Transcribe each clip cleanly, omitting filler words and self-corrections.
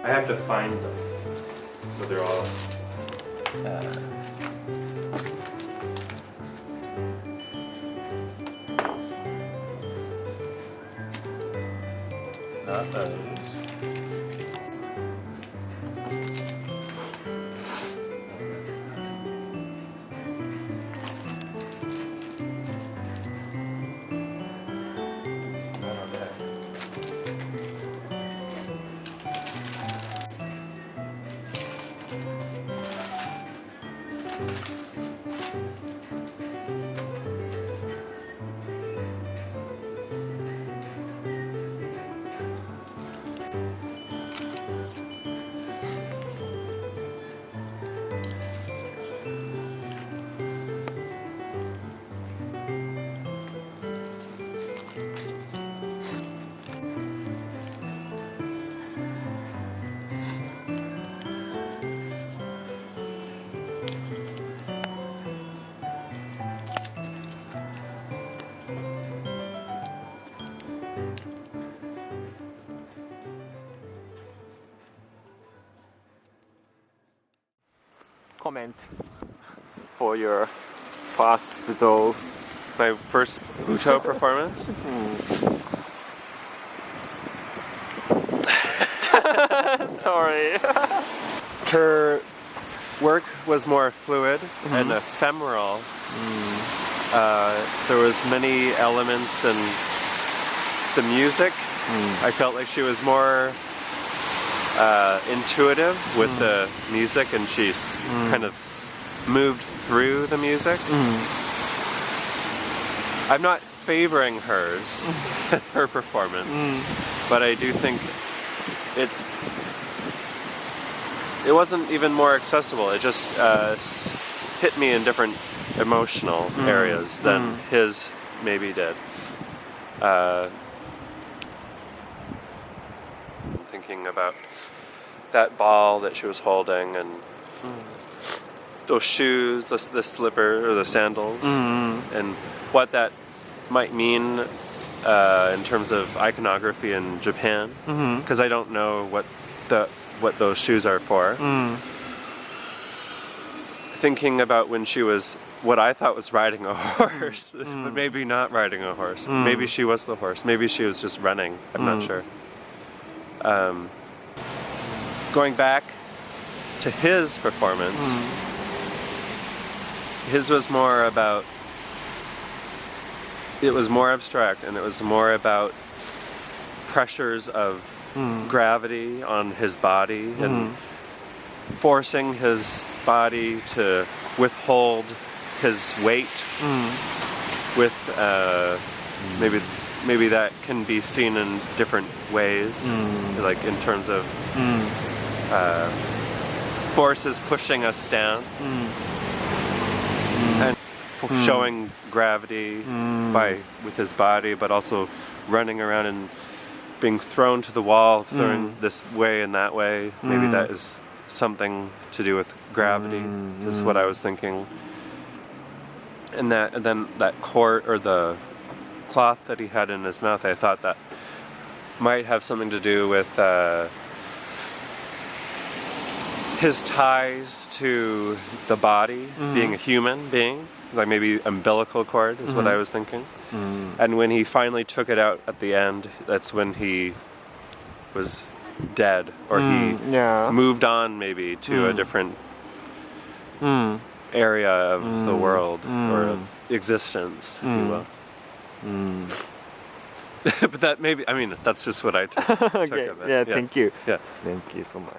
I have to find them. So they're all... not those. Comment for your first Buto. My first Buto performance? Sorry. Her work was more fluid and ephemeral. There was many elements in the music. I felt like she was more intuitive with the music, and she's kind of moved through the music. I'm not favoring hers, her performance, but I do think it wasn't even more accessible. It just hit me in different emotional areas than his maybe did. Thinking about that ball that she was holding, and those shoes, the slipper or the sandals, and what that might mean in terms of iconography in Japan, because I don't know what those shoes are for. Thinking about when she was what I thought was riding a horse, but maybe not riding a horse. Maybe she was the horse. Maybe she was just running. I'm not sure. Going back to his performance, his was more about, it was more abstract, and it was more about pressures of gravity on his body and forcing his body to withhold his weight with maybe that can be seen in different ways, like in terms of forces pushing us down and showing gravity with his body, but also running around and being thrown to the wall, thrown this way and that way. Maybe that is something to do with gravity. Is what I was thinking. And then that cord or the cloth that he had in his mouth, I thought that might have something to do with his ties to the body, being a human being, like maybe umbilical cord is what I was thinking. And when he finally took it out at the end, that's when he was dead, or he moved on maybe to a different area of the world or of existence, if you will. But that maybe, I mean, that's just what I took Okay. of it. Yeah, thank you. Yeah. Thank you so much.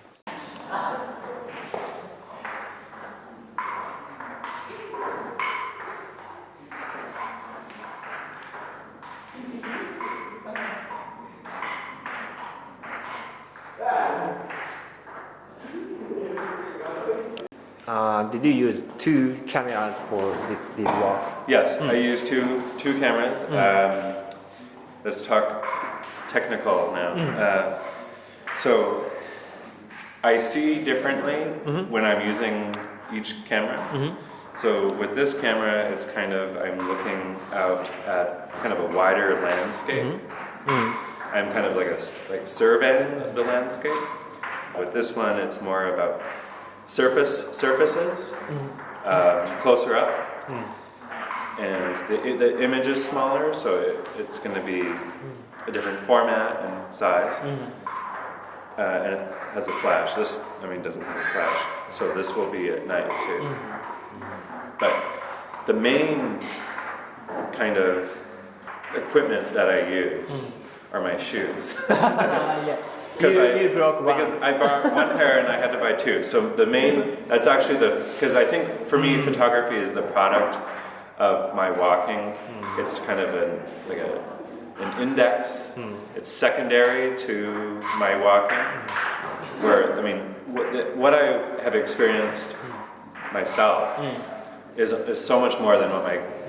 Did you use two cameras for this walk? Yes, I used two cameras. Let's talk technical now. So I see differently when I'm using each camera. So with this camera, it's kind of, I'm looking out at kind of a wider landscape. I'm kind of like surveying the landscape. With this one, it's more about surfaces, closer up, and the image is smaller, so it's going to be a different format and size, and it has a flash. This, doesn't have a flash, so this will be at night too. But the main kind of equipment that I use are my shoes. Yeah. Because you broke one. Because I bought one pair and I had to buy two. So the main, that's actually because I think for me photography is the product of my walking. It's kind of an index. It's secondary to my walking. Where, what I have experienced myself is so much more than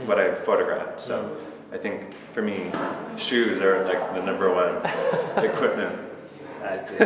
what I've photographed. So I think for me, shoes are like the number one equipment. I see.